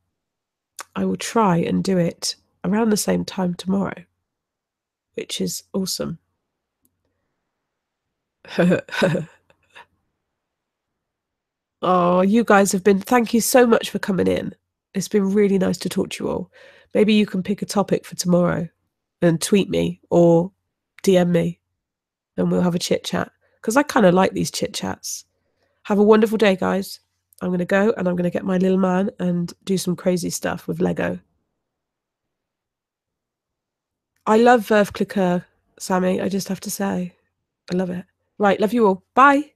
I will try and do it around the same time tomorrow, which is awesome. Oh, you guys have been, thank you so much for coming in. It's been really nice to talk to you all. Maybe you can pick a topic for tomorrow and tweet me or DM me and we'll have a chit chat because I kind of like these chit chats. Have a wonderful day, guys. I'm going to go and I'm going to get my little man and do some crazy stuff with Lego. I love Veuve Clicquot, Sammy. I just have to say, I love it. Right, love you all. Bye.